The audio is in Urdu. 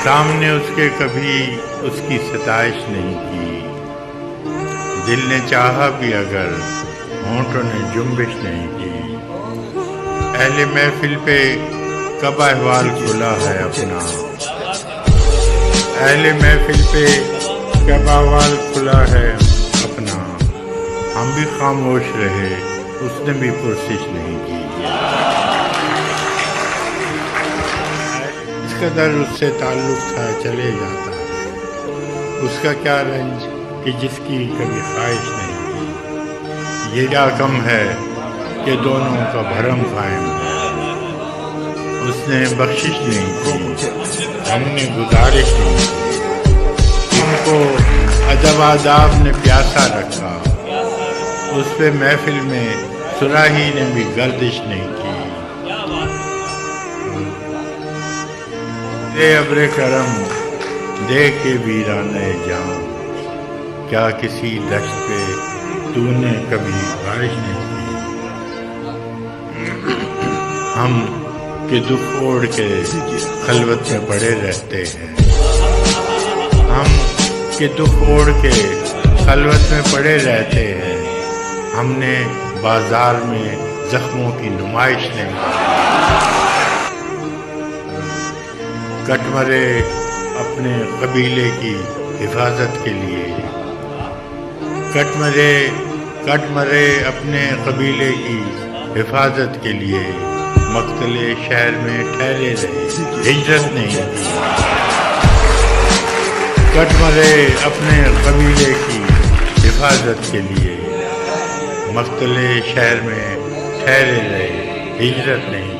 سامنے اس کے کبھی اس کی ستائش نہیں کی، دل نے چاہا بھی اگر ہونٹوں نے جنبش نہیں کی۔ اہل محفل پہ کب احوال کھلا ہے اپنا، اہل محفل پہ کب احوال کھلا ہے اپنا، ہم بھی خاموش رہے اس نے بھی پرسش نہیں کی۔ اس قدر اس سے تعلق تھا چلے جاتا ہے، اس کا کیا رنج کہ جس کی کبھی خواہش نہیں کی۔ یہ کیا کم ہے کہ دونوں کا بھرم قائم ہے، اس نے بخشش نہیں کی، ہم نے گزارش نہیں کی۔ ان کو ادب آداب نے پیاسا رکھا، اس پہ محفل میں صراحی نے بھی گردش نہیں کی۔ اے ابر کرم دیکھ کے ویرانے جاؤں، کیا کسی دشت پہ تو نے کبھی بارش نہیں کی۔ ہم کہ دکھ اوڑھ کے خلوت میں پڑے رہتے ہیں، ہم کہ دکھ اوڑھ کے خلوت میں پڑے رہتے ہیں، ہم نے بازار میں زخموں کی نمائش نہیں کی۔ کٹ مرے اپنے قبیلے کی حفاظت کے لیے، کٹ مرے اپنے قبیلے کی حفاظت کے لیے، مقتل شہر میں ٹھہرے رہے ہجرت نہیں کی۔ کٹ مرے اپنے قبیلے کی حفاظت کے لیے، مقتل شہر میں ٹھہرے رہے ہجرت نہیں